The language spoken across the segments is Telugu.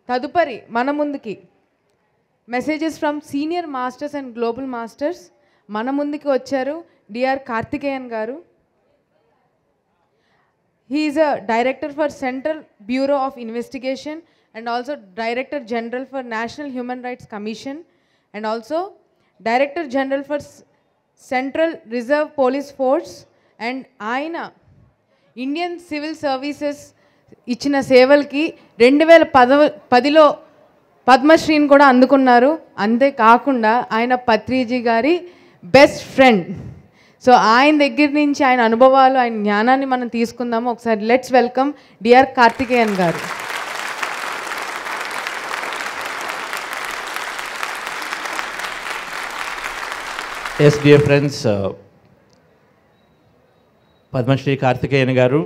తదుపరి మన ముందుకి messages from senior masters and global masters మన ముందుకి వచ్చారు డిఆర్ కార్తికేయన్ గారు. He is a director for central bureau of investigation and also Director General for National Human Rights Commission and also Director General for Central Reserve Police Force and Aina Indian Civil Services ఇచ్చిన సేవలకి 2010లో పద్మశ్రీని కూడా అందుకున్నారు. అంతేకాకుండా ఆయన పత్రిజీ గారి బెస్ట్ ఫ్రెండ్. సో ఆయన దగ్గర నుంచి ఆయన అనుభవాలు ఆయన జ్ఞానాన్ని మనం తీసుకుందాము. ఒకసారి లెట్స్ వెల్కమ్ డిఆర్ కార్తికేయన్ గారు. Yes, dear friends, Padmashri Karthikeyan గారు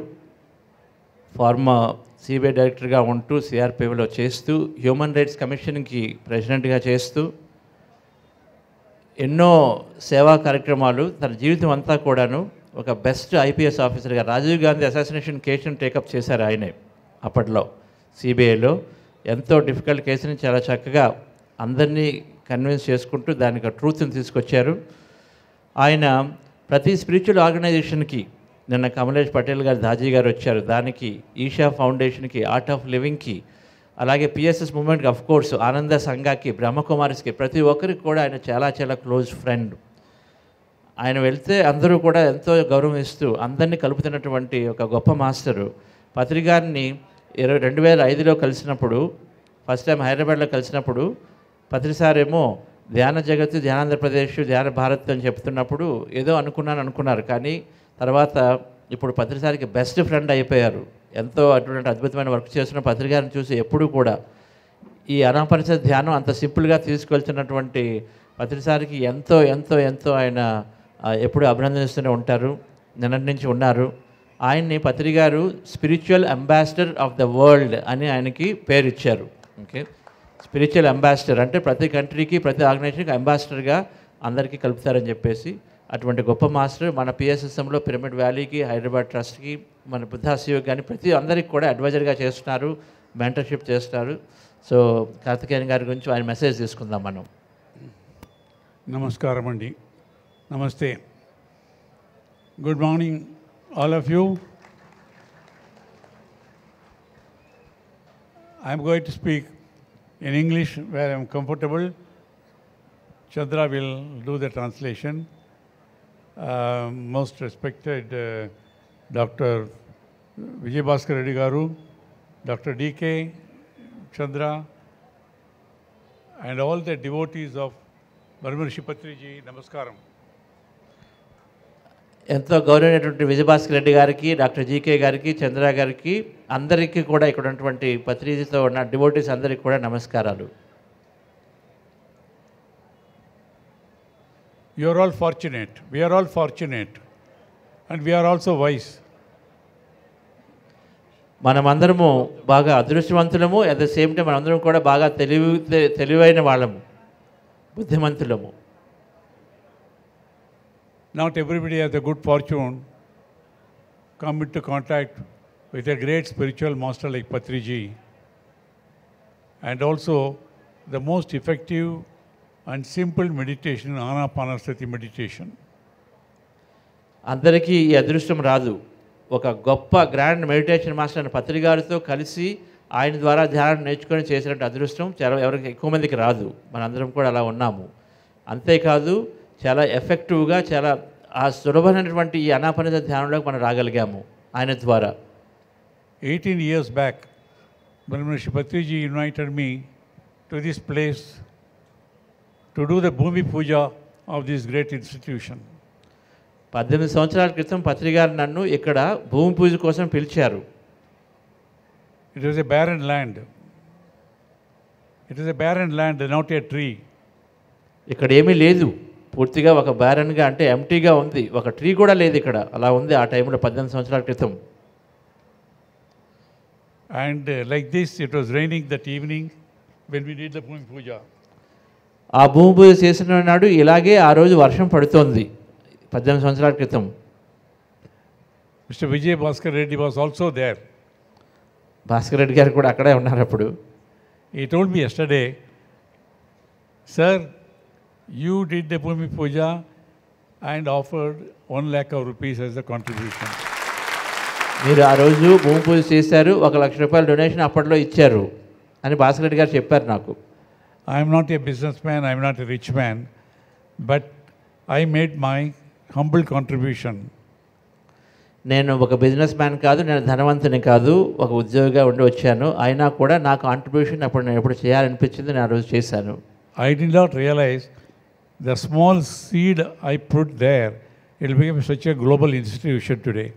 ఫార్మర్ సిబిఐ డైరెక్టర్గా ఉంటూ సిఆర్పిఎఫ్లో చేస్తూ హ్యూమన్ రైట్స్ కమిషన్కి ప్రెసిడెంట్గా చేస్తూ ఎన్నో సేవా కార్యక్రమాలు తన జీవితం అంతా కూడాను ఒక బెస్ట్ ఐపీఎస్ ఆఫీసర్గా రాజీవ్ గాంధీ అసాసినేషన్ కేసును టేకప్ చేశారు ఆయనే. అప్పట్లో సిబిఐలో ఎంతో డిఫికల్ట్ కేసుని చాలా చక్కగా అందరినీ కన్విన్స్ చేసుకుంటూ దానికి ట్రూత్ని తీసుకొచ్చారు. ఆయన ప్రతి స్పిరిచువల్ ఆర్గనైజేషన్కి నిన్న కమలేష్ పటేల్ గారు దాజీ గారు వచ్చారు, దానికి ఈషా ఫౌండేషన్కి, ఆర్ట్ ఆఫ్ లివింగ్కి, అలాగే పిఎస్ఎస్ మూవ్మెంట్కి, అఫ్ కోర్స్ ఆనంద సంఘాకి, బ్రహ్మకుమారిస్కి, ప్రతి ఒక్కరికి కూడా ఆయన చాలా చాలా క్లోజ్ ఫ్రెండ్. ఆయన వెళ్తే అందరూ కూడా ఎంతో గౌరవం ఇస్తూ అందరినీ కలుపుతున్నటువంటి ఒక గొప్ప మాస్టరు. పత్రి గారిని 2005లో కలిసినప్పుడు, ఫస్ట్ టైం హైదరాబాద్లో కలిసినప్పుడు పత్రిసార్ ఏమో ధ్యాన జగత్తు, ధ్యానాంధ్రప్రదేశ్, ధ్యాన భారత్ అని చెప్తున్నప్పుడు ఏదో అనుకున్నారు. కానీ తర్వాత ఇప్పుడు పత్రిసారికి బెస్ట్ ఫ్రెండ్ అయిపోయారు. ఎంతో అటువంటి అద్భుతమైన వర్క్ చేస్తున్న పత్రికారిని చూసి ఎప్పుడు కూడా ఈ అనాపరిచిత ధ్యానం అంత సింపుల్గా తీసుకెళ్తున్నటువంటి పత్రిసారికి ఎంతో ఎంతో ఎంతో ఆయన ఎప్పుడు అభినందిస్తూనే ఉంటారు. నిన్నటి నుంచి ఉన్నారు. ఆయన్ని పత్రికారు spiritual ambassador of the world అని ఆయనకి పేరు ఇచ్చారు. ఓకే, స్పిరిచువల్ అంబాసిడర్ అంటే ప్రతి కంట్రీకి, ప్రతి ఆర్గనైజేషన్కి అంబాసిడర్గా అందరికీ కలుపుతారని చెప్పేసి అటువంటి గొప్ప మాస్టర్ మన పిఎస్ఎస్ఎంలో పిరమిడ్ వ్యాలీకి, హైదరాబాద్ ట్రస్ట్కి, మన బుద్ధాశివకి కానీ ప్రతి అందరికి కూడా అడ్వైజర్గా చేస్తున్నారు, మెంటర్షిప్ చేస్తున్నారు. సో కార్తికేయన్ గారి గురించి ఆయన మెసేజ్ తీసుకుందాం మనం. నమస్కారం అండి, నమస్తే, good morning all of you. I'm going to speak in English where I am comfortable. Chandra will do the translation. Most respected Dr. Vijay Bhaskar Reddy Garu, Dr. D.K. Chandra and all the devotees of Brahmarishi Patriji, Namaskaram. ఎంతో గౌరవమైనటువంటి విజయభాస్కర్ రెడ్డి గారికి, డాక్టర్ జీకే గారికి, చంద్ర గారికి, అందరికీ కూడా ఇక్కడ ఉన్నటువంటి పత్రికతో ఉన్న డివోటీస్ అందరికీ కూడా నమస్కారాలు. You are all fortunate. We are all fortunate. And we are also wise. మనమందరము బాగా అదృష్టవంతులము, అట్ ద సేమ్ టైం మనందరం కూడా బాగా తెలివైన వాళ్ళము, బుద్ధిమంతులము. Not everybody has a good fortune come into contact with a great spiritual master like Patriji, and also the most effective and simple meditation, Anapanasati meditation. అందరికీ ఈ అదృష్టం రాదు. ఒక గొప్ప గ్రాండ్ మెడిటేషన్ మాస్టర్ పత్రి గారితో కలిసి ఆయన ద్వారా ధ్యానం నేర్చుకొని చేసినట్టు అదృష్టం చాలా ఎవరికి ఎక్కువ మందికి రాదు. మనందరం కూడా అలా ఉన్నాము. అంతేకాదు చాలా ఎఫెక్టివ్గా, చాలా ఆ సులభమైనటువంటి ఈ అనాపరిత ధ్యానంలోకి మనం రాగలిగాము ఆయన ద్వారా. 18 years back, Brahmarishi Patriji invited me to this place to do the Bhumi Puja of this great institution. 18 సంవత్సరాల క్రితం పత్రి గారు నన్ను ఇక్కడ భూమి పూజ కోసం పిలిచారు. It was a barren land. It is a barren land, not a tree. ఇక్కడ ఏమీ లేదు, పూర్తిగా ఒక బ్యారన్గా అంటే ఎంటీగా ఉంది, ఒక ట్రీ కూడా లేదు ఇక్కడ. అలా ఉంది ఆ టైంలో 18 సంవత్సరాల క్రితం. And like this, it was raining that evening when we did the Bhumi Puja. ఆ భూమి పూజ చేసిన నాడు ఇలాగే ఆ రోజు వర్షం పడుతోంది 18 సంవత్సరాల క్రితం. Mr. Vijay Bhaskar Reddy was also there. Bhaskar Reddy గారు కూడా అక్కడే ఉన్నారు అప్పుడు. He told me yesterday, sir, you did the Bhumi Puja and offered 1 lakh of rupees as a contribution. మీరు ఆ రోజు భూమి పూజ చేశారు, 1 లక్ష రూపాయలు డొనేషన్ అప్పట్లో ఇచ్చారు అని భాస్కర్ రెడ్డి గారు చెప్పారు నాకు. I am not a businessman, I am not a rich man, but I made my humble contribution. నేను ఒక బిజినెస్ మ్యాన్ కాదు, నేను ధనవంతుని కాదు, ఒక ఉద్యోగిగా ఉండి వచ్చాను. అయినా కూడా నా కాంట్రిబ్యూషన్ అప్పుడు నేను ఎప్పుడు చేయాలనిపించింది, నేను ఆ రోజు చేశాను. I did not realize the small seed I put there, it will become such a global institution today.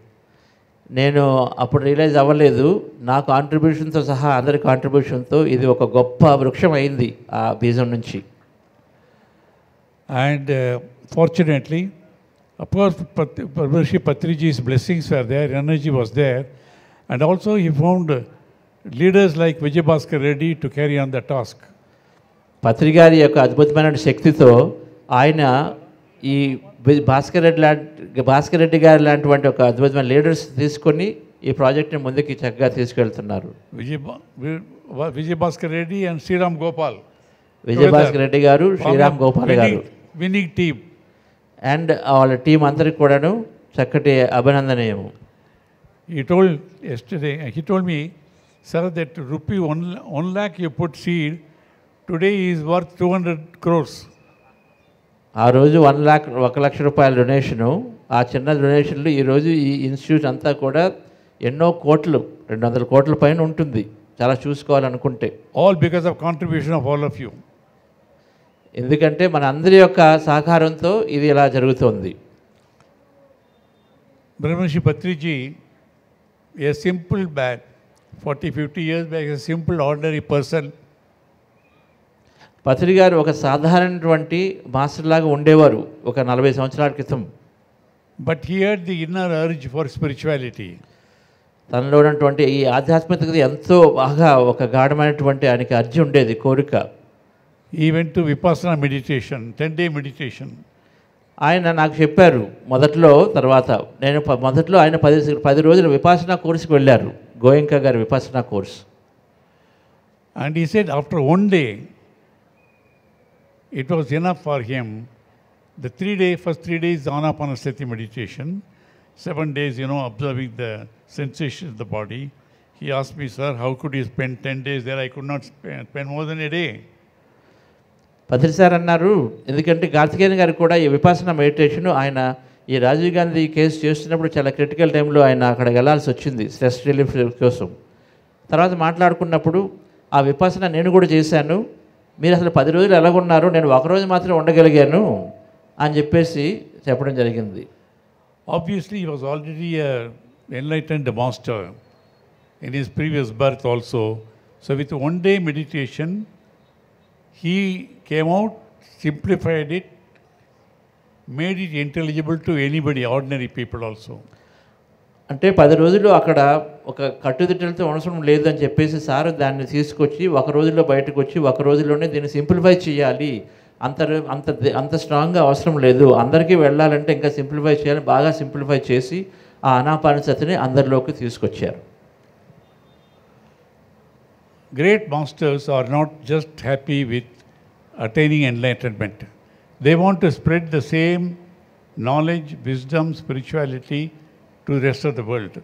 నేను అప్పుడు రియలైజ్ అవ్వలేదు, నా కాంట్రిబ్యూషన్తో సహా అందరి కాంట్రిబ్యూషన్తో ఇది ఒక గొప్ప వృక్షం అయింది ఆ బీజం నుంచి. And fortunately, of course, Parmarshi Patriji's blessings were there, energy was there, and also he found leaders like Vijay Bhaskar Reddy to carry on the task. పత్రి గారి యొక్క అద్భుతమైన శక్తితో ఆయన ఈ భాస్కర్ రెడ్డి గారి లాంటి ఒక అద్భుతమైన లీడర్స్ తీసుకొని ఈ ప్రాజెక్ట్ని ముందుకి చక్కగా తీసుకెళ్తున్నారు. Vijay Bhaskar Reddy and Sriram Gopal. Vijay Bhaskar Reddy గారు, శ్రీరామ్ గోపాల్ గారు, విన్నింగ్ టీమ్ అండ్ వాళ్ళ టీం అందరికి కూడాను చక్కటి అభినందనీయము. He told yesterday, he told me, sir, that rupee 1 lakh you put seed, today is worth 200 crores. ఆ రోజు 1 లక్ష రూపాయల డొనేషను, ఆ చిన్న డొనేషన్లు ఈరోజు ఈ ఇన్స్టిట్యూట్ అంతా కూడా ఎన్నో కోట్లు, 200 కోట్ల పైన ఉంటుంది చాలా చూసుకోవాలనుకుంటే. All because of contribution of all of you. ఎందుకంటే మన అందరి యొక్క సహకారంతో ఇది ఇలా జరుగుతోంది. Brahmanshi Patriji, a simple man, 40-50 years back, a simple ordinary person. పత్రి గారు ఒక సాధారణటువంటి మాస్టర్ లాగా ఉండేవారు ఒక 40 సంవత్సరాల క్రితం. But he had the inner urge for spirituality. తనలో ఉన్నటువంటి ఈ ఆధ్యాత్మికత ఎంతో బాగా ఒక గాఢమైనటువంటి ఆయనకి అర్జీ ఉండేది, కోరిక. He went to Vipassana meditation, 10-day meditation. ఆయన నాకు చెప్పారు తర్వాత మొదట్లో ఆయన 10 రోజులు విపాసనా కోర్సుకి వెళ్ళారు, గోయంకా గారి విపాసనా course. And he said after 1 day, it was enough for him. The first 3 days Anapanasati meditation, 7 days, observing the sensations of the body. He asked me, sir, how could you spend 10 days there? I could not spend more than a day. Patri sir అన్నారు, ఎందుకంటే కార్తికేయన్ గారు కూడా ఈ విపాసనా మెడిటేషన్ ఆయన ఈ రాజీవ్ గాంధీ కేసు చేస్తున్నప్పుడు చాలా క్రిటికల్ టైంలో ఆయన అక్కడికి వెళ్ళాల్సి వచ్చింది స్ట్రెస్ రిలీఫ్ కోసం. తర్వాత మాట్లాడుకున్నప్పుడు ఆ విపాసన నేను కూడా చేశాను, మీరు అసలు 10 రోజులు ఎలాగున్నారు, నేను 1 రోజు మాత్రం ఉండగలిగాను అని చెప్పేసి చెప్పడం జరిగింది. Obviously, he was already an enlightened master in his previous birth also. So with 1 day meditation, he came out, simplified it, made it intelligible to anybody, ordinary people also. అంటే 10 రోజులు అక్కడ ఒక కట్టుదిట్టలతో అవసరం లేదని చెప్పేసి సార్ దాన్ని తీసుకొచ్చి 1 రోజులో బయటకు వచ్చి 1 రోజులోనే దీన్ని సింప్లిఫై చేయాలి, అంత స్ట్రాంగ్గా అవసరం లేదు, అందరికీ వెళ్ళాలంటే ఇంకా సింప్లిఫై చేయాలి, బాగా సింప్లిఫై చేసి ఆ ఆనాపానసతిని అందరిలోకి తీసుకొచ్చారు. Great masters are not just happy with attaining enlightenment. They want to spread the same knowledge, wisdom, spirituality to the rest of the world.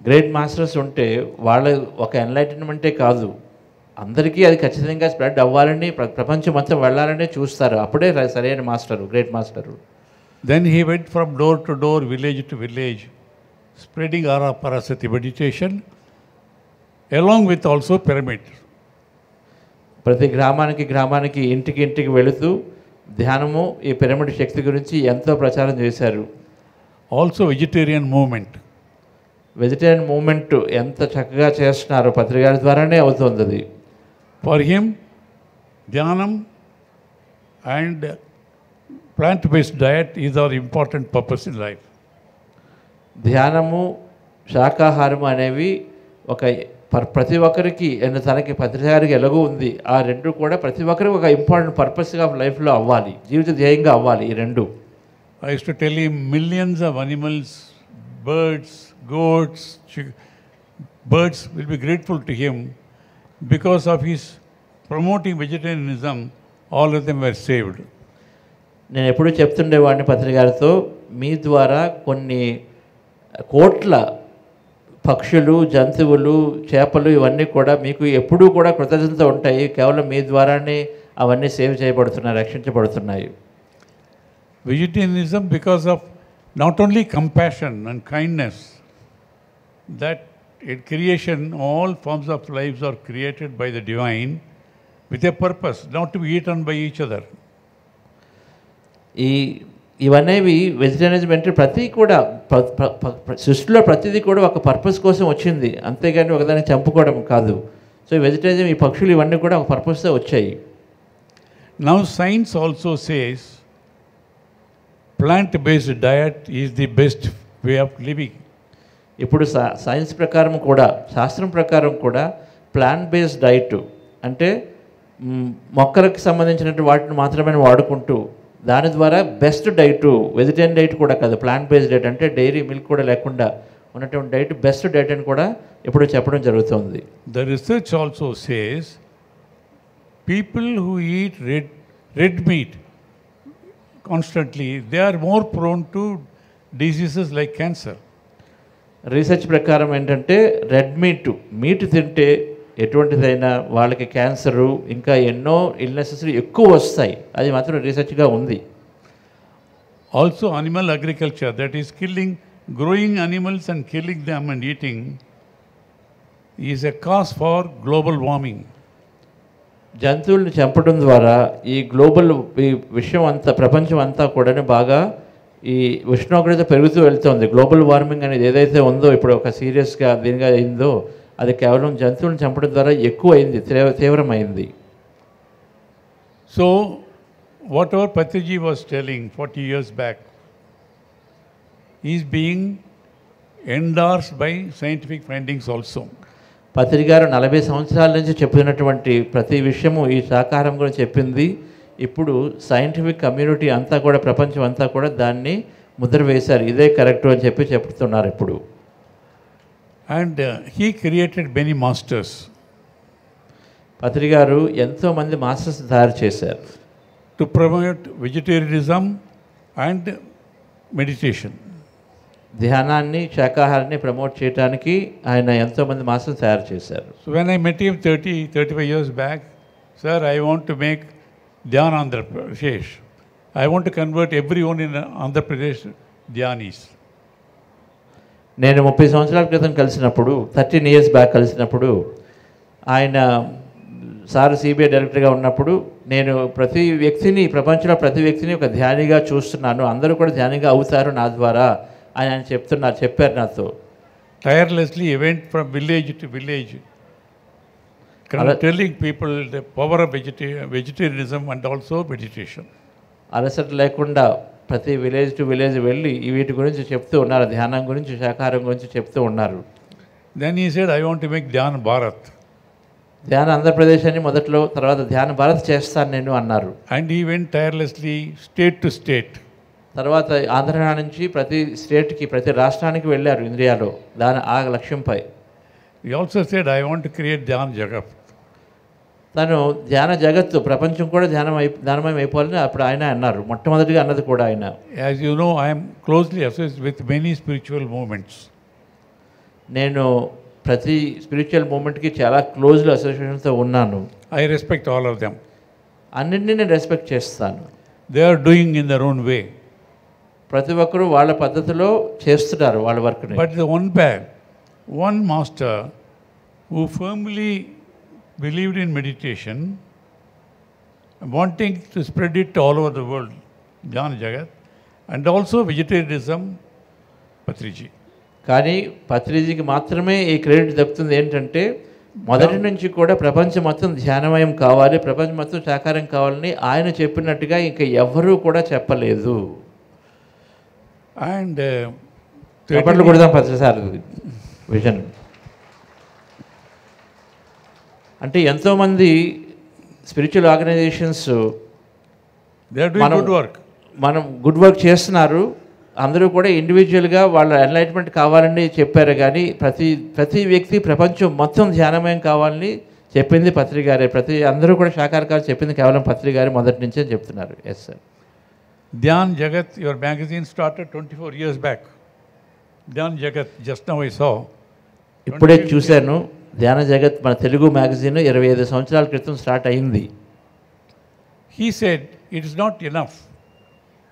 Great masters ఉంటే వాళ్ళ ఒక ఎన్లైటన్మెంటే కాదు, అందరికీ అది ఖచ్చితంగా స్ప్రెడ్ అవ్వాలని, ప్రపంచం మొత్తం వెళ్ళాలని చూస్తారు. అప్పుడే సరైన master, great master. Then he went from door to door, village to village, spreading Anapanasati meditation, along with also pyramid. ప్రతి గ్రామానికి ఇంటికి వెళుతూ ధ్యానము, ఈ పిరమిడ్ శక్తి గురించి ఎంతో ప్రచారం చేశారు. Also vegetarian movement. Vegetarian movement ఎంత చక్కగా చేస్తున్నారు, పత్రికాల ద్వారానే అవుతుంది అది. For him, dhyanam and plant-based diet is our important purpose in life. ధ్యానము, శాకాహారము అనేవి ఒక ప్రతి ఒక్కరికి తనకి పత్రికారికి ఎలాగో ఉంది, ఆ రెండు కూడా ప్రతి ఒక్కరికి ఒక ఇంపార్టెంట్ పర్పస్గా లైఫ్లో అవ్వాలి, జీవిత ధ్యేయంగా అవ్వాలి ఈ రెండు. I used to tell him millions of animals, birds, goats, birds will be grateful to him because of his promoting vegetarianism, all of them were saved. నేను ఎప్పుడూ చెప్తుండేవాడిని పత్రి గారితో, మీ ద్వారా కొన్ని కోట్ల పక్షులు, జంతువులు, చేపలు ఇవన్నీ కూడా మీకు ఎప్పుడూ కూడా కృతజ్ఞత ఉంటాయి, కేవలం మీ ద్వారానే అవన్నీ సేవ్ చేయబడుతున్నాయి, రక్షించబడుతున్నాయి. Vegetarianism, because of not only compassion and kindness, that in creation all forms of lives are created by the divine with a purpose, not to be eaten by each other. ఇవనేవి వెజిటేరియనిజం అంటే ప్రతి కూడా సృష్టిలో ప్రతిదీ కూడా ఒక పర్పస్ కోసం వచ్చింది, అంతేగాని ఒకదాన్ని చంపుకోవడం కాదు. సో ఈ వెజిటేరియనిజం, ఈ పక్షులు ఇవన్నీ కూడా ఒక పర్పస్తో వచ్చాయి. Now science also says plant-based diet is the best way of living. ఇప్పుడు సైన్స్ ప్రకారం కూడా, శాస్త్రం ప్రకారం కూడా ప్లాంట్ బేస్డ్ డైట్ అంటే మొక్కలకు సంబంధించినటువంటి వాటిని మాత్రమే వాడుకుంటూ దాని ద్వారా బెస్ట్ డైట్, వెజిటేరియన్ డైట్ కూడా కాదు, ప్లాంట్ బేస్డ్ డైట్ అంటే డైరీ మిల్క్ కూడా లేకుండా ఉన్నటువంటి డైట్ బెస్ట్ డైట్ అని కూడా ఇప్పుడు చెప్పడం జరుగుతుంది. The research also says people who eat red meat constantly, they are more prone to diseases like cancer. Research ప్రకారం ఏంటంటే రెడ్ మీట్ తింటే ఎటువంటిదైనా వాళ్ళకి క్యాన్సరు ఇంకా ఎన్నో ఇల్నెసెస్ ఎక్కువ వస్తాయి, అది మాత్రం రీసెర్చ్గా ఉంది. Also animal agriculture, that is growing animals and killing them and eating, is a cause for global warming. జంతువులను చంపడం ద్వారా ఈ విషయం అంతా, ప్రపంచం అంతా కూడా బాగా ఈ ఉష్ణోగ్రత పెరుగుతూ వెళ్తుంది. గ్లోబల్ వార్మింగ్ అనేది ఏదైతే ఉందో ఇప్పుడు ఒక సీరియస్గా దీనిగా అయిందో, అది కేవలం జంతువులను చంపడం ద్వారా ఎక్కువ అయింది, తీవ్రమైంది. So whatever Patriji was telling 40 years back is being endorsed by scientific findings also. పత్రి గారు 40 సంవత్సరాల నుంచి చెప్తున్నటువంటి ప్రతి విషయము, ఈ శాకాహారం గురించి చెప్పింది, ఇప్పుడు సైంటిఫిక్ కమ్యూనిటీ అంతా కూడా, ప్రపంచం అంతా కూడా దాన్ని ముద్ర వేశారు, ఇదే కరెక్ట్ అని చెప్తున్నారు ఇప్పుడు. And he created many masters. Patri గారు ఎంతోమంది మాస్టర్స్ తయారు చేశారు to promote vegetarianism and meditation. ధ్యానాన్ని, శాకాహారాన్ని ప్రమోట్ చేయడానికి ఆయన ఎంతోమంది మాస్టర్స్ తయారు చేశారు. So when I met him 35 years back, sir I want to make Dhyan Andhra Pradesh, I want to convert everyone in Andhra Pradesh ధ్యానీస్. నేను 30 సంవత్సరాల క్రితం కలిసినప్పుడు, 13 years బ్యాక్ కలిసినప్పుడు, ఆయన సార్ సిబిఐ డైరెక్టర్గా ఉన్నప్పుడు, నేను ప్రపంచంలో ప్రతి వ్యక్తిని ఒక ధ్యానిగా చూస్తున్నాను, అందరూ కూడా ధ్యానిగా అవుతారు నా ద్వారా అని ఆయన చెప్పారు నాతో. Tirelessly vent from village to village telling people the power of vegetarianism and also meditation. అలసట లేకుండా ప్రతి విలేజ్ టు విలేజ్ వెళ్ళి వీటి గురించి చెప్తూ ఉన్నారు, ధ్యానం గురించి, శాకాహారం గురించి చెప్తూ ఉన్నారు. Then he said I want to make Dhyan Bharat. ధ్యాన ఆంధ్రప్రదేశ్ అని మొదట్లో, తర్వాత ధ్యాన భారత్ చేస్తాను నేను అన్నారు. And he went tirelessly state to state. తర్వాత ఆంధ్ర నుంచి ప్రతి స్టేట్కి, ప్రతి రాష్ట్రానికి వెళ్ళారు ఇండియాలో ఆ లక్ష్యంపై. He also said I want to create Dhyan Jagat. తను ధ్యాన జగత్తు, ప్రపంచం కూడా ధ్యానమయం అయిపోవాలని అప్పుడు ఆయన అన్నారు, మొట్టమొదటిగా అన్నది కూడా ఆయన. As you know, I'm closely associated with many spiritual movements. నేను ప్రతి స్పిరిచువల్ మూమెంట్కి చాలా క్లోజ్లో అసోసియేషన్తో ఉన్నాను. I respect all of them. అన్నింటినీ నేను రెస్పెక్ట్ చేస్తాను. They are doing in their own way. ప్రతి ఒక్కరు వాళ్ళ పద్ధతిలో చేస్తున్నారు వాళ్ళ వర్క్ని. But the one master who firmly believed in meditation, wanting to spread it all over the world, Jnana Jagat, and also vegetarianism, Patriji. కానీ పత్రిజీకి మాత్రమే ఈ క్రెడిట్ దక్కుతుంది. ఏంటంటే మొదటి నుంచి కూడా ప్రపంచం మొత్తం ధ్యానమయం కావాలి, ప్రపంచం మొత్తం శాకాహారం కావాలని ఆయన చెప్పినట్టుగా ఇంకా ఎవ్వరూ కూడా చెప్పలేదు. అండ్ చెప్పట్లు కొడదాం పత్రిసారి విజన్. అంటే ఎంతోమంది స్పిరిచువల్ ఆర్గనైజేషన్స్ మనం గుడ్ వర్క్ చేస్తున్నారు, అందరూ కూడా ఇండివిజువల్గా వాళ్ళ ఎన్లైట్మెంట్ కావాలని చెప్పారు. కానీ ప్రతి వ్యక్తి ప్రపంచం మొత్తం ధ్యానమయం కావాలని చెప్పింది పత్రి గారే. అందరూ కూడా శాకాహారకాలు చెప్పింది కేవలం పత్రి గారే మొదటి నుంచే చెప్తున్నారు. Yes sir. Dhyan Jagat, your magazine started 24 years back. Dhyan Jagat, just now I saw. ఇప్పుడే చూశాను, ధ్యాన జగత్ మన తెలుగు మ్యాగజైన్ 25 సంవత్సరాల క్రితం స్టార్ట్ అయింది. He said, it is not enough.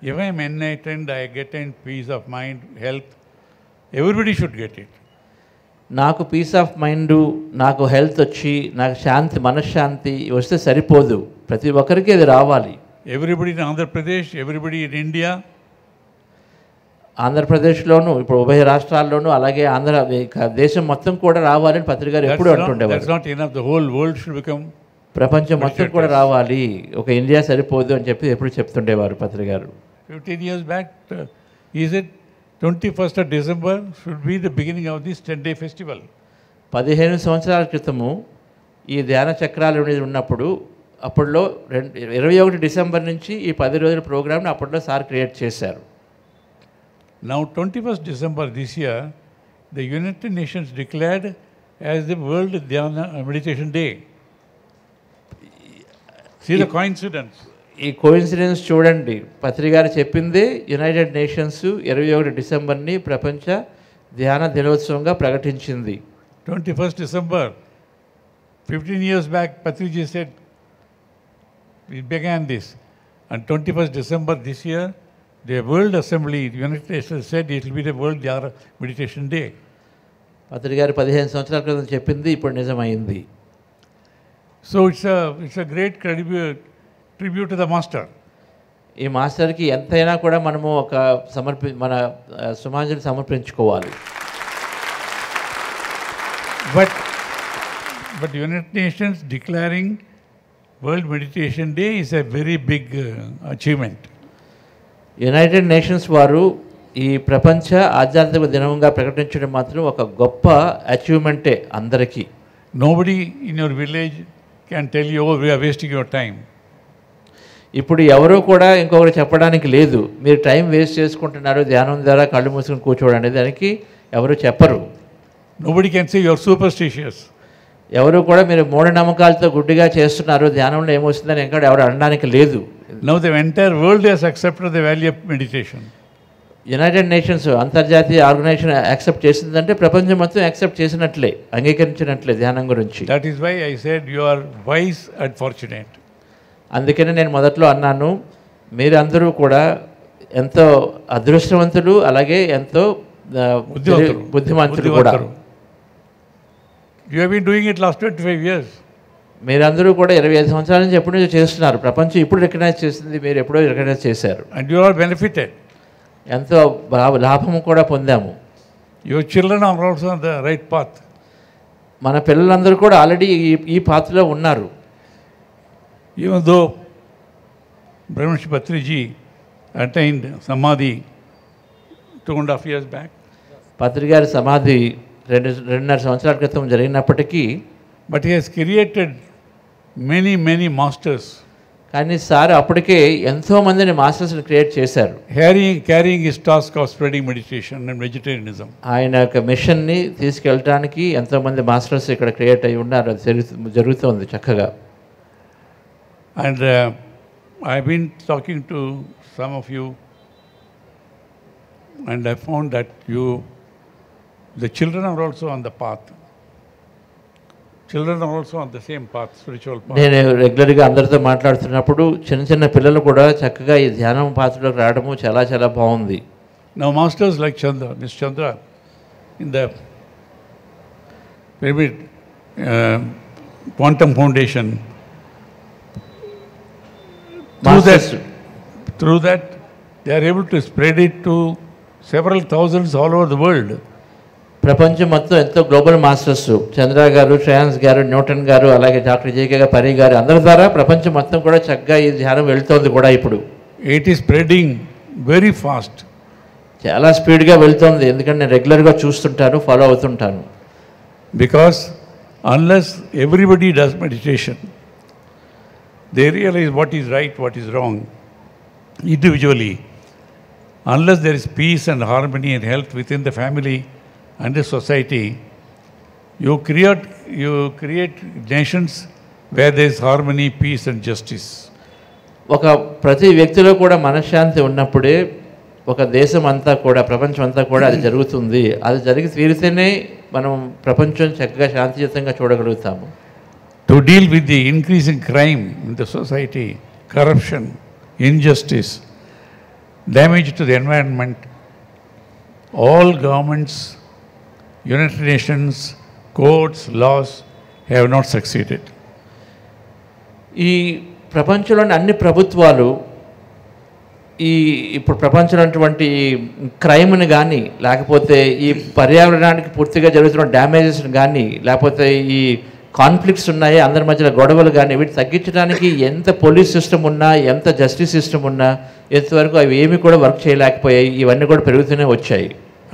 If I am enlightened, I get in peace of mind, health. Everybody should get it. నాకు పీస్ ఆఫ్ మైండ్, నాకు హెల్త్ వచ్చి, నాకు శాంతి, మనశ్శాంతి వస్తే సరిపోదు, ప్రతి ఒక్కరికి అది రావాలి. Everybody in Andhra Pradesh, everybody in India. ఆంధ్రప్రదేశ్లోను, ఇప్పుడు ఉభయ రాష్ట్రాల్లోనూ, అలాగే దేశం మొత్తం కూడా రావాలని పత్రిక గారు ఎప్పుడు అంటుండేవారు. That's not enough. The whole world should become. ప్రపంచం మొత్తం కూడా రావాలి, ఒక ఇండియా సరిపోదు అని చెప్పి ఎప్పుడు చెప్తుండేవారు పత్రిక గారు. 15 years back, he said 21st of December should be the beginning of this 10-day festival. 15 సంవత్సరాల క్రితము ఈ ధ్యాన చక్రాలు ఉన్నప్పుడు, అప్పట్లో 21 డిసెంబర్ నుంచి ఈ 10 రోజుల ప్రోగ్రామ్ని అప్పట్లో సార్ క్రియేట్ చేశారు. Now 21st December this year, the United Nations declared as the World Dhyana Meditation Day. See the coincidence. ఈ కోయిన్సిడెన్స్ చూడండి, పత్రి గారు చెప్పింది యునైటెడ్ నేషన్స్ 21 డిసెంబర్ని ప్రపంచ ధ్యాన దినోత్సవంగా ప్రకటించింది. 21st December, 15 years back, Patriji said, we began this. And 21st December this year, the World Assembly, the United Nations said it will be the World Dhyana Meditation Day. పత్రి గారు 15 సంవత్సరాల క్రితం చెప్పింది ఇప్పుడు నిజమైంది. So it's a great tribute to the master. ఈ మాస్టర్కి ఎంతైనా కూడా మనము ఒక మన సమాజాన్ని సమర్పించుకోవాలి. But United Nations declaring World Meditation Day is a very big achievement. United nations వారు ఈ ప్రపంచ ఆధ్యాత్మిక దినంగా ప్రకటించడం మాత్రం ఒక గొప్ప అచీవ్మెంటే అందరికీ. Nobody in your village can tell you, oh, we are wasting your time. ఇప్పుడు ఎవరూ కూడా ఇంకొకరు చెప్పడానికి లేదు, మీరు టైం వేస్ట్ చేసుకుంటున్నారు ధ్యానం ద్వారా కళ్ళు మూసుకొని కూర్చోవడం అనేది, దానికి ఎవరు చెప్పరు. Nobody can say you are superstitious. ఎవరు కూడా మీరు మూఢనమ్మకాలతో గుడ్డిగా చేస్తున్నారు, ధ్యానంలో ఏమొస్తుందని ఇంకా ఎవరు అనడానికి లేదు. Now the entire world has accepted the value of meditation. United nations అంతర్జాతీయ ఆర్గనైజేషన్ యాక్సెప్ట్ చేసిందంటే ప్రపంచం మొత్తం యాక్సెప్ట్ చేసినట్లే, అంగీకరించినట్లే ధ్యానం గురించి. That is why I said you are wise and fortunate. అందుకనే నేను మొదట్లో అన్నాను, మీరందరూ కూడా ఎంతో అదృష్టవంతులు, అలాగే ఎంతో బుద్ధిమంతులు కూడా. You have been doing it last 25 years. మీరందరూ కూడా 25 సంవత్సరాల నుంచి ఎప్పటి నుంచో చేస్తున్నారు. ప్రపంచం ఇప్పుడు రికగ్నైజ్ చేసింది, మీరు ఎప్పుడో రికగ్నైజ్ చేశారు. And you are benefited. ఎంతో లాభము కూడా పొందాము. Your children are also on the right path. మన పిల్లలందరూ కూడా ఆల్రెడీ ఈ పాత్రలో ఉన్నారు. Even though Brahmanish Patriji attained Samadhi 2.5 years back. పత్రి గారి సమాధి 2.5 సంవత్సరాల క్రితం జరిగినప్పటికీ, but he has created many masters. కానీ సార్ అప్పటికే ఎంతోమందిని మాస్టర్స్ని క్రియేట్ చేశారు. Carrying his task of spreading meditation and vegetarianism. ఆయన యొక్క మిషన్ని తీసుకెళ్ళడానికి ఎంతోమంది మాస్టర్స్ ఇక్కడ క్రియేట్ అయి ఉన్నారు. అది జరుగుతుంది చక్కగా. And I've been talking to some of you, and I found that the children are also on the path. Children are also on the same path, spiritual path. నేను రెగ్యులర్గా అందరితో మాట్లాడుతున్నప్పుడు చిన్న పిల్లలు కూడా చక్కగా ఈ ధ్యానం పాత్రలోకి రావడము చాలా చాలా బాగుంది. Now masters like Miss Chandra in the Pyramid Quantum Foundation, through that they are able to spread it to several thousands all over the world. ప్రపంచం మొత్తం ఎంతో గ్లోబల్ మాస్టర్స్, చంద్ర గారు, శ్రేయాన్స్ గారు, న్యూటన్ గారు, అలాగే డాక్టర్ జేకే గారు, పరి గారు, అందరి ద్వారా ప్రపంచం మొత్తం కూడా చక్కగా ఈ ధ్యానం వెళ్తోంది కూడా. ఇప్పుడు it is spreading very fast, చాలా స్పీడ్గా వెళ్తోంది. ఎందుకంటే నేను రెగ్యులర్గా చూస్తుంటాను, ఫాలో అవుతుంటాను. Because unless everybody does meditation, they realize what is right, what is wrong individually. Unless there is peace and harmony and health within the family and the society, You create nations where there is harmony, peace and justice. ఒక ప్రతి వ్యక్తిలో కూడా మనశ్శాంతి ఉన్నప్పుడే ఒక దేశం అంతా కూడా ప్రపంచం అంతా కూడా అది జరుగుతుంది. అది జరిగి తీరితేనే మనం ప్రపంచం చక్కగా శాంతియుతంగా చూడగలుగుతాము. To deal with the increasing crime in the society, corruption, injustice, damage to the environment, all governments, United Nations, courts, laws have not succeeded. ఈ ప్రపంచంలోని అన్ని ప్రభుత్వాలు ఇప్పుడు ప్రపంచంలో ఉన్నటువంటి క్రైమ్ని కానీ లేకపోతే ఈ పర్యావరణానికి పూర్తిగా జరుగుతున్న డ్యామేజెస్ని కానీ లేకపోతే ఈ కాన్ఫ్లిక్ట్స్ ఉన్నాయి అందరి మధ్యలో గొడవలు కానీ వీటి తగ్గించడానికి ఎంత పోలీస్ సిస్టమ్ ఉన్నా ఎంత జస్టిస్ సిస్టమ్ ఉన్నా ఎంతవరకు అవి ఏమి కూడా వర్క్ చేయలేకపోయాయి. ఇవన్నీ కూడా పెరుగుతూనే వచ్చాయి.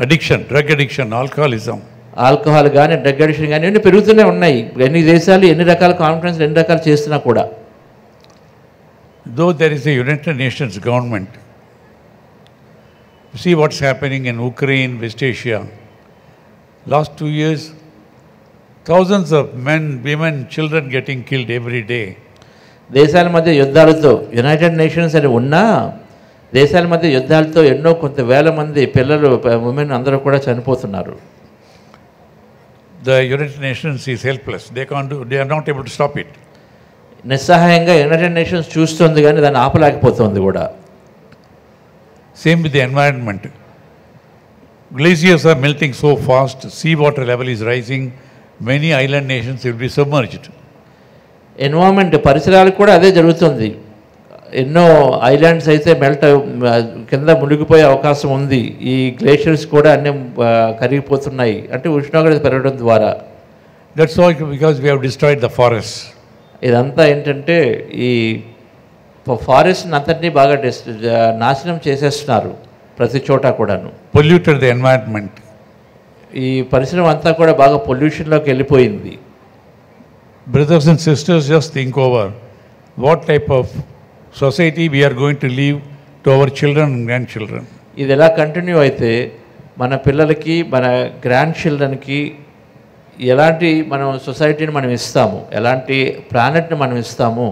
Addiction, drug addiction, alcoholism. Alcohol కానీ డ్రగ్ అడిక్షన్ కానీ ఇవన్నీ పెరుగుతూనే ఉన్నాయి. ఎన్ని దేశాలు ఎన్ని రకాల కాన్ఫరెన్స్ ఎన్ని రకాలు చేస్తున్నా కూడా. Though there is a United Nations government, see what's happening in Ukraine, West Asia. Last 2 years, thousands of men, women, children getting killed every day. దేశాల మధ్య యుద్ధాలతో యునైటెడ్ నేషన్స్ అని ఉన్నా దేశాల మధ్య యుద్ధాలతో ఎన్నో కొంత వేల మంది పిల్లలు ఉమెన్ అందరూ కూడా చనిపోతున్నారు. The United Nations is helpless. They are not able to stop it. నిస్సహాయంగా యునైటెడ్ నేషన్స్ చూస్తుంది కానీ దాన్ని ఆపలేకపోతుంది కూడా. Same with the environment. Glaciers are melting so fast, sea water level is rising, many island nations will be submerged. Environment పరిసరాలకు కూడా అదే జరుగుతుంది. ఎన్నో ఐలాండ్స్ అయితే కింద మునిగిపోయే అవకాశం ఉంది. ఈ గ్లేషియర్స్ కూడా అన్నీ కరిగిపోతున్నాయి. అంటే ఉష్ణోగ్రత పెరగడం ద్వారా. That's all because we have destroyed the forests. ఇదంతా ఏంటంటే ఈ ఫారెస్ట్ అంతటినీ బాగా నాశనం చేసేస్తున్నారు ప్రతి చోట కూడాను. Polluted the environment. ఈ పరిసరం అంతా కూడా బాగా పొల్యూషన్లోకి వెళ్ళిపోయింది. Brothers and sisters, just think over what type of society we are going to leave to our children and grandchildren. ఇది ఎలా కంటిన్యూ అయితే మన పిల్లలకి మన గ్రాండ్ చిల్డ్రన్కి ఎలాంటి మనం సొసైటీని మనం ఇస్తాము, ఎలాంటి ప్లానెట్ని మనం ఇస్తాము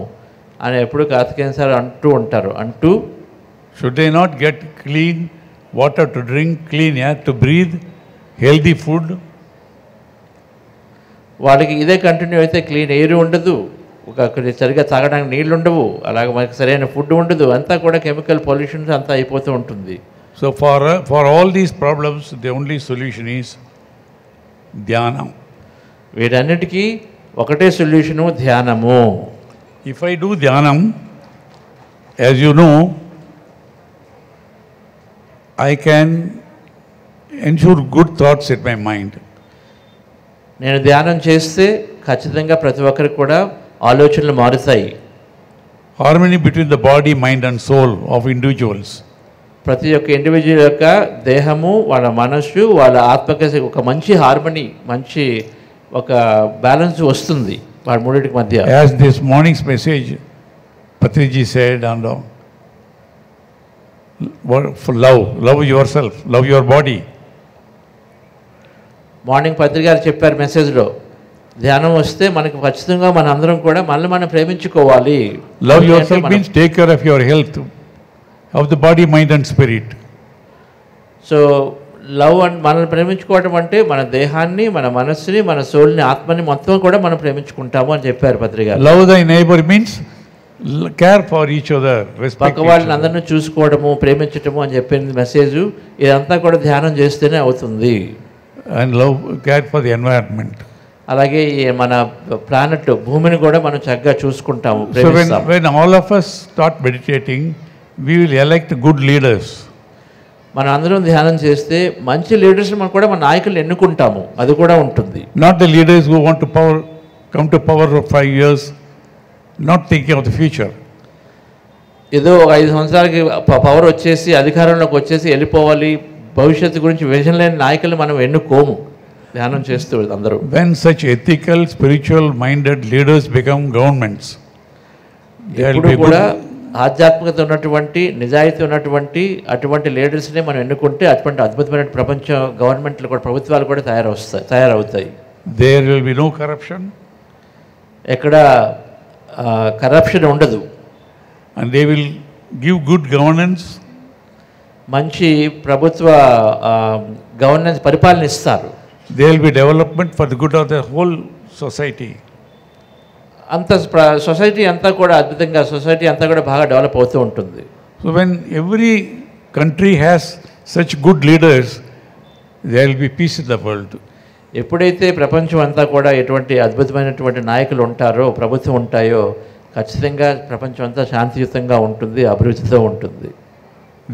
అని ఎప్పుడు కార్తికేయన్ అంటూ ఉంటారు. Should they not get clean water to drink, clean air to breathe, healthy food? వాళ్ళకి ఇదే కంటిన్యూ అయితే క్లీన్ ఎయిర్ ఉండదు, సరిగ్గా తాగడానికి నీళ్ళు ఉండవు, అలాగే మనకి సరైన ఫుడ్ ఉండదు, అంతా కూడా కెమికల్ పొల్యూషన్స్ అంతా అయిపోతూ ఉంటుంది. So for all these problems, the only solution is ధ్యానం. వీటన్నిటికీ ఒకటే సొల్యూషను, ధ్యానము. If I do ధ్యానం, as you know, I can ensure good thoughts in my mind. నేను ధ్యానం చేస్తే ఖచ్చితంగా ప్రతి ఒక్కరికి కూడా ఆలోచనలు మారుతాయి. Harmony between the body, mind and soul of individuals. ప్రతి ఒక్క ఇండివిజువల్ యొక్క దేహము, వాళ్ళ మనస్సు, వాళ్ళ ఆత్మకి ఒక మంచి హార్మనీ, మంచి ఒక బ్యాలెన్స్ వస్తుంది వాళ్ళ మూడింటికి మధ్య. As this morning's message, Patriji said, and for love yourself, love your body. Morning పత్రిక గారు చెప్పారు మెసేజ్లో, ధ్యానం వస్తే మనకి ఖచ్చితంగా మన అందరం కూడా మనల్ని మనం ప్రేమించుకోవాలి. Love yourself means take care of your health, of the body, mind and spirit. So love and మనల్ని ప్రేమించుకోవడం అంటే మన దేహాన్ని, మన మనస్సుని, మన సోల్ని, ఆత్మని మొత్తం కూడా మనం ప్రేమించుకుంటాము అని చెప్పారు పత్రిక. Love thy neighbor means care for each other, respect పక్క వాళ్ళని అందరినీ చూసుకోవడము, ప్రేమించటము అని చెప్పింది మెసేజ్. ఇదంతా కూడా ధ్యానం చేస్తేనే అవుతుంది. And love, care for the environment. అలాగే మన ప్లానెట్ భూమిని కూడా మనం చక్కగా చూసుకుంటాము. So when all of us start meditating, we will elect good leaders. మనం అందరం ధ్యానం చేస్తే మంచి లీడర్స్ మనం కూడా మన నాయకులు ఎన్నుకుంటాము, అది కూడా ఉంటుంది. Not the leaders who want to come to power for 5 years, not thinking of the future. ఏదో ఒక 5 సంవత్సరాలకి పవర్ వచ్చేసి అధికారంలోకి వచ్చేసి వెళ్ళిపోవాలి, భవిష్యత్తు గురించి విజన్ లేని నాయకులు మనం ఎన్నుకోము ధ్యానం చేస్తూ అందరూ. When such ethical, spiritual minded leaders become governments, ఎప్పుడు కూడా ఆధ్యాత్మికత ఉన్నటువంటి, నిజాయితీ ఉన్నటువంటి అటువంటి లీడర్స్ని మనం ఎన్నుకుంటే అటువంటి అద్భుతమైన ప్రపంచ గవర్నమెంట్లు కూడా, ప్రభుత్వాలు కూడా తయారవుతాయి. There will be no corruption. ఎక్కడ కరప్షన్ ఉండదు. And they will give good governance. మంచి ప్రభుత్వ గవర్నెన్స్ పరిపాలన ఇస్తారు. There will be development for the good of the whole society. అంత సొసైటీ అంతా కూడా అద్భుతంగా సొసైటీ అంతా కూడా బాగా డెవలప్ అవుతూ ఉంటుంది. So when every country has such good leaders, there will be peace in the world. ఎప్పుడైతే ప్రపంచం అంతా కూడా ఎటువంటి అద్భుతమైనటువంటి నాయకులు ఉంటారో ప్రభుత్వం ఉంటాయో ఖచ్చితంగా ప్రపంచం అంతా శాంతియుతంగా ఉంటుంది, అభివృద్ధితో ఉంటుంది.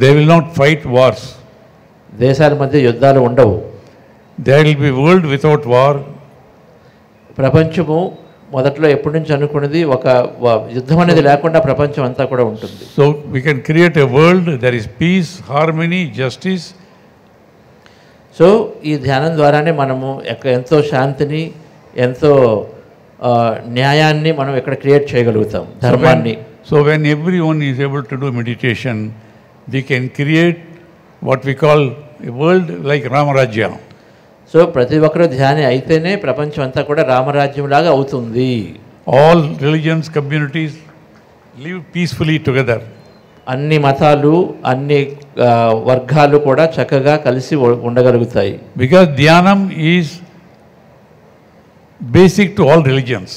They will not fight wars. దేశాల మధ్య యుద్ధాలు ఉండవు. There will be world without war. ప్రపంచము మొదట్లో ఎప్పటి నుంచి అనుకున్నది ఒక యుద్ధం అనేది లేకుండా ప్రపంచం అంతా కూడా ఉంటుంది. So we can create a world there is peace, harmony, justice. So ఈ ధ్యానం ద్వారానే మనము ఎంతో శాంతిని ఎంతో న్యాయాన్ని మనం ఇక్కడ క్రియేట్ చేయగలుగుతాం, ధర్మాన్ని. So when everyone is able to do meditation, they can create what we call a world like Ramarajya. So ప్రతి ఒక్కరు ధ్యాని అయితేనే ప్రపంచం అంతా కూడా రామరాజ్యం లాగా అవుతుంది. All religions, communities live peacefully together. అన్ని మతాలు అన్ని వర్గాలు కూడా చక్కగా కలిసి ఉండగలుగుతాయి. Because Dhyanam is basic to all religions.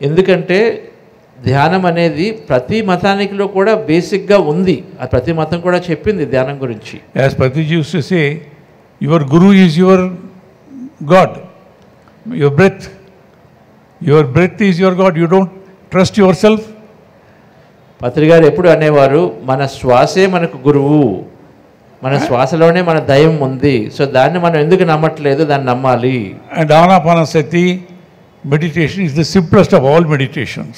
ఎందుకంటే ధ్యానం అనేది ప్రతి మతానికిలో కూడా బేసిక్గా ఉంది. ఆ ప్రతి మతం కూడా చెప్పింది ధ్యానం గురించి. As Patriji used to say, your guru is your God, your breath. Your breath is your God. You don't trust yourself. పత్రి గారు ఎప్పుడు అనేవారు, మన శ్వాసే మనకు గురువు, మన శ్వాసలోనే మన దైవం ఉంది. సో దాన్ని మనం ఎందుకు నమ్మట్లేదు, దాన్ని నమ్మాలి. And Anapanasati meditation is the simplest of all meditations.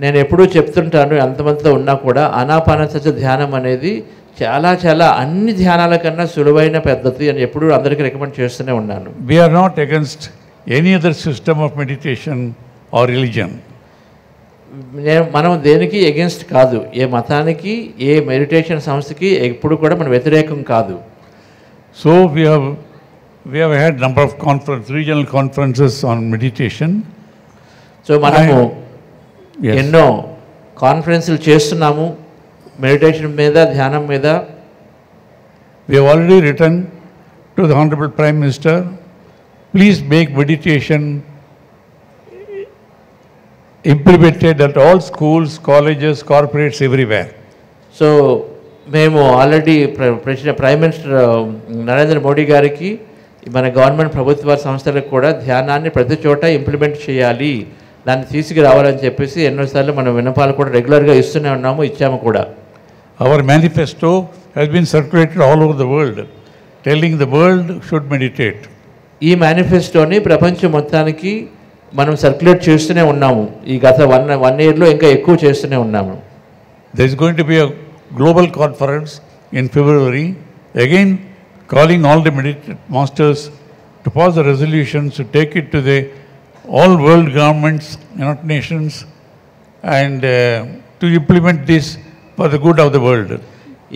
నేను ఎప్పుడూ చెప్తుంటాను, ఎంతమందితో ఉన్నా కూడా ఆనాపానసతి ధ్యానం అనేది చాలా చాలా అన్ని ధ్యానాల కన్నా సులువైన పద్ధతి అని ఎప్పుడూ అందరికీ రికమెండ్ చేస్తూనే ఉన్నాను. We are not against any other system of meditation or religion. మనం దేనికి ఎగెన్స్ట్ కాదు, ఏ మతానికి ఏ మెడిటేషన్ సంస్థకి ఎప్పుడు కూడా మనం వ్యతిరేకం కాదు. So we have had number of regional conferences on meditation. So మనము ఎన్నో కాన్ఫరెన్స్లు చేస్తున్నాము మెడిటేషన్ మీద, ధ్యానం మీద. We have already written to the Honorable Prime Minister, please make meditation implemented at all schools, colleges, corporates, everywhere. So మేము already prime minister Narendra Modi గారికి మన గవర్నమెంట్ ప్రభుత్వ సంస్థలకు కూడా ధ్యానాన్ని ప్రతి చోట ఇంప్లిమెంట్ చేయాలి, దాన్ని తీసుకురావాలని చెప్పేసి ఎన్నోసార్లు మనం విన్నపాలు కూడా రెగ్యులర్గా ఇస్తూనే ఉన్నాము, ఇచ్చాము కూడా. Our manifesto has been circulated all over the world, telling the world should meditate. ఈ మేనిఫెస్టోని ప్రపంచం మొత్తానికి మనం సర్క్యులేట్ చేస్తూనే ఉన్నాము. ఈ గత వన్ ఇయర్లో ఇంకా ఎక్కువ చేస్తూనే ఉన్నాము. There is going to be a global conference in February, again calling all the meditation masters to pass the resolutions to take it to the all world governments, United Nations, and to implement this for the good of the world.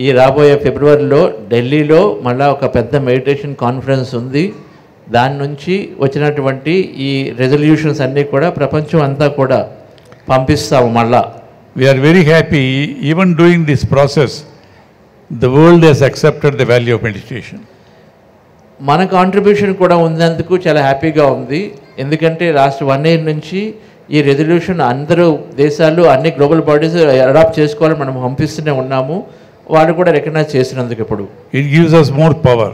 ఈ రాబోయే ఫిబ్రవరిలో ఢిల్లీలో మళ్ళీ ఒక పెద్ద మెడిటేషన్ కాన్ఫరెన్స్ ఉంది. దాని నుంచి వచ్చినటువంటి ఈ రెజల్యూషన్స్ అన్నీ కూడా ప్రపంచం అంతా కూడా పంపిస్తాము మళ్ళా. We are very happy, even during this process, the world has accepted the value of meditation. మన కాంట్రిబ్యూషన్ కూడా ఉన్నందుకు చాలా హ్యాపీగా ఉంది. ఎందుకంటే లాస్ట్ 1 year నుంచి ఈ రెజల్యూషన్ అందరూ దేశాలు అన్ని గ్లోబల్ బాడీస్ అడాప్ట్ చేసుకోవాలని మనం పంపిస్తూనే ఉన్నాము. వాళ్ళు కూడా రికగ్నైజ్ చేసినందుకు ఇప్పుడు It gives us more power.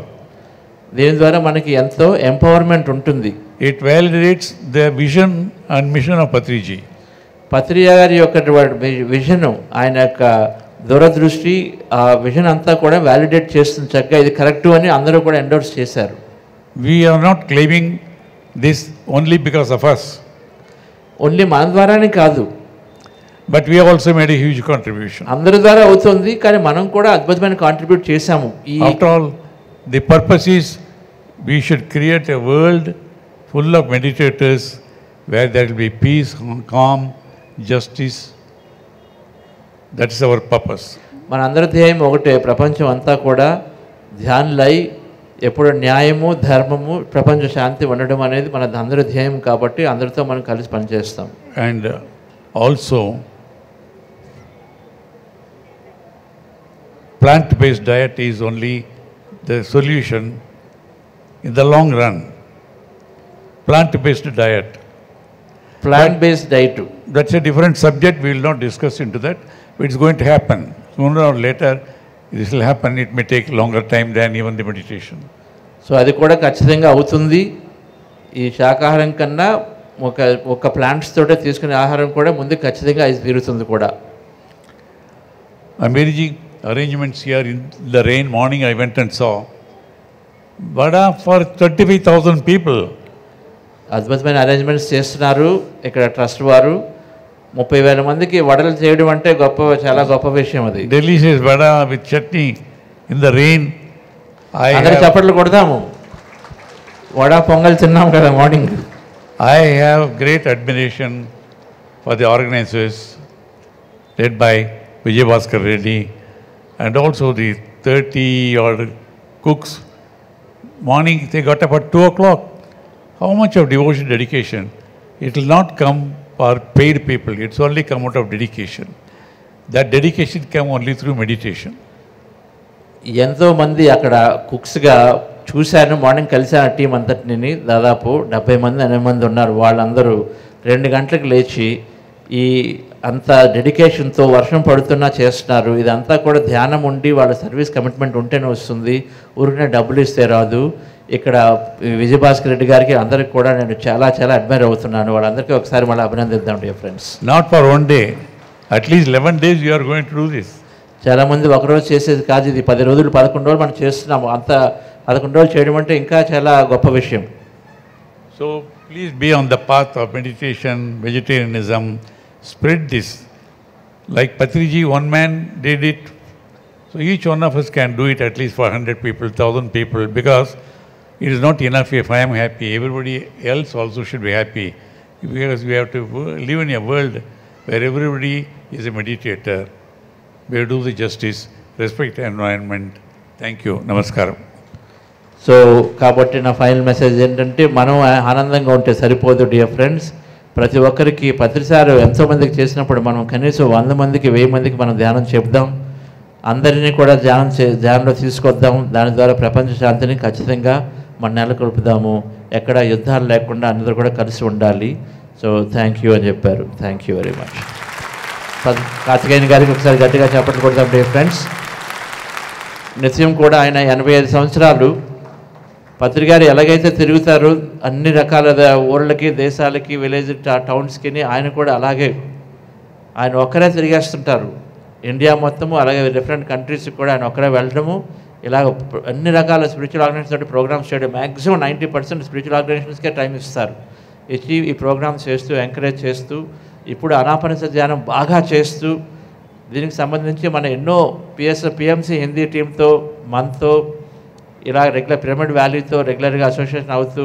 దీని ద్వారా మనకి ఎంతో ఎంపవర్మెంట్ ఉంటుంది. It validates the vision and mission of Patriji. పత్రి గారి యొక్క విజన్, ఆయన యొక్క దూరదృష్టి, ఆ విజన్ అంతా కూడా వ్యాలిడేట్ చేస్తుంది చక్కగా. ఇది కరెక్టు అని అందరూ కూడా ఎండోర్స్ చేశారు. We are not claiming this only because of us. Only మన ద్వారానే కాదు, But we have also made a huge contribution. అందరి ద్వారా అవుతుంది, కానీ మనం కూడా అద్భుతమైన కాంట్రిబ్యూట్ చేశాము. After all, the purpose is we should create a world full of meditators where there will be peace, calm, justice. That is our purpose. మన అందరి ధ్యేయం ఒకటే, ప్రపంచం అంతా కూడా ధ్యానులై ఎప్పుడు న్యాయము ధర్మము ప్రపంచ శాంతి ఉండడం అనేది మన అందరి ధ్యేయం కాబట్టి అందరితో మనం కలిసి పనిచేస్తాం. And also plant-based diet is only the solution in the long run. Plant-based diet. Plant-based diet. That's a different subject. We will not discuss into that. But it's going to happen. Sooner or later, this will happen. It may take longer time than even the meditation. So అది కూడా ఖచ్చితంగా అవుతుంది. ఈ శాకాహారం కన్నా ఒక ప్లాంట్స్ తోటే తీసుకునే ఆహారం కూడా ముందు ఖచ్చితంగా అది తీరుతుంది కూడా. Amazing arrangements here in the rain. Morning I went and saw vada for 35,000 people. అద్భుతమైన అరేంజ్మెంట్స్ చేస్తున్నారు ఇక్కడ ట్రస్ట్ వారు. 30,000 మందికి వడలు చేయడం అంటే చాలా గొప్ప విషయం అది. Delicious vada with chutney in the rain. అందరూ చప్పట్లు కొడతాము. వడ పొంగల్ తిన్నాం కదా morning. I have great admiration for the organizers led by Vijay Bhaskar Reddy and also the 30 odd cooks. Morning they got up at 2 o'clock. How much of devotion, dedication? It will not come for paid people. It's only come out of dedication. That dedication came only through meditation. ఎంతో మంది అక్కడ కుక్స్గా చూశాను. మార్నింగ్ కలిసాను టీం అంతటిని. దాదాపు 70 మంది 80 మంది ఉన్నారు. వాళ్ళందరూ 2 గంటలకు లేచి ఈ అంత డెడికేషన్తో వర్షం పడుతున్నా చేస్తున్నారు. ఇదంతా కూడా ధ్యానం ఉండి వాళ్ళ సర్వీస్ కమిట్మెంట్ ఉంటేనే వస్తుంది. ఊరికనే డబ్బులు ఇస్తే రాదు. ఇక్కడ విజయభాస్కర్ రెడ్డి గారికి అందరికి కూడా నేను చాలా చాలా అడ్మైర్ అవుతున్నాను. వాళ్ళందరికీ ఒకసారి మళ్ళీ అభినందిద్దాం dear friends. Not for 1 day, at least 11 days you are going to do this. చాలామంది ఒకరోజు చేసేది కాదు ఇది. 10 రోజులు 11 రోజులు మనం చేస్తున్నాము. అంత 11 రోజులు చేయడం అంటే ఇంకా చాలా గొప్ప విషయం. So please be on the path of meditation, vegetarianism. Spread this. Like Patriji, one man did it. So each one of us can do it at least for 100 people, 1,000 people, because it is not enough if I am happy. Everybody else also should be happy. Because we have to live in a world where everybody is a meditator. We do the justice, respect the environment. Thank you. Namaskaram. So కాబట్టి నా ఫైనల్ మెసేజ్ ఏంటంటే మనం ఆనందంగా ఉంటే సరిపోదు డియర్ ఫ్రెండ్స్. ప్రతి ఒక్కరికి ప్రతిసారి ఎంతోమందికి చేసినప్పుడు మనం కనీసం 100 మందికి 1000 మందికి మనం ధ్యానం చెప్దాం. అందరినీ కూడా ధ్యానంలో తీసుకొద్దాం. దాని ద్వారా ప్రపంచ శాంతిని ఖచ్చితంగా మన నెలకొల్పుదాము. ఎక్కడ యుద్ధాలు లేకుండా అందరూ కూడా కలిసి ఉండాలి. సో థ్యాంక్ యూ అని చెప్పారు. Thank you very much. Karthikeyan గారికి ఒకసారి గట్టిగా చప్పట్లు కొడతాం డియర్ ఫ్రెండ్స్. నిత్యం కూడా ఆయన 85 సంవత్సరాలు పత్రికారు ఎలాగైతే తిరుగుతారు అన్ని రకాల ఊళ్ళకి, దేశాలకి, విలేజ్ టౌన్స్కి, ఆయన కూడా అలాగే ఆయన ఒక్కరే తిరిగేస్తుంటారు. ఇండియా మొత్తము అలాగే డిఫరెంట్ కంట్రీస్కి కూడా ఆయన ఒక్కరే వెళ్ళడము, ఇలాగ అన్ని రకాల స్పిరిచువల్ ఆర్గనైజేషన్ తోటి ప్రోగ్రామ్స్ చేయడం. మ్యాక్సిమం 90% స్పిరిచువల్ ఆర్గనైజేషన్స్కే టైం ఇస్తారు. ఇచ్చి ఈ ప్రోగ్రామ్స్ చేస్తూ ఎంకరేజ్ చేస్తూ ఇప్పుడు అనాపనిస ధ్యానం బాగా చేస్తూ దీనికి సంబంధించి మన ఎన్నో పిఎంసి హిందీ టీంతో మనతో ఇలా రెగ్యులర్ పిరమిడ్ వ్యాలీతో రెగ్యులర్గా అసోసియేషన్ అవుతూ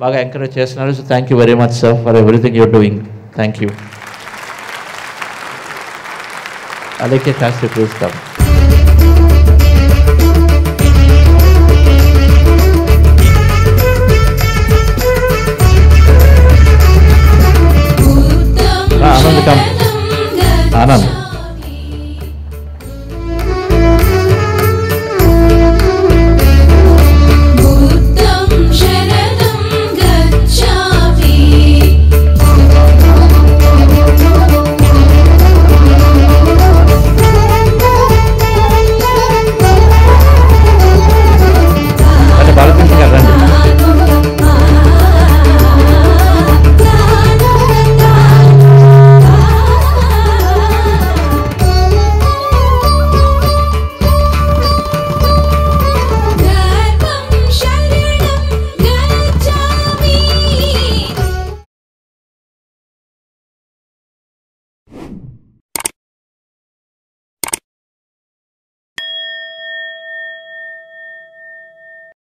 బాగా ఎంకరేజ్ చేస్తున్నారు. So thank you very much sir for everything you're doing. Thank you. అలాగే శాస్త్రి చూస్తాం.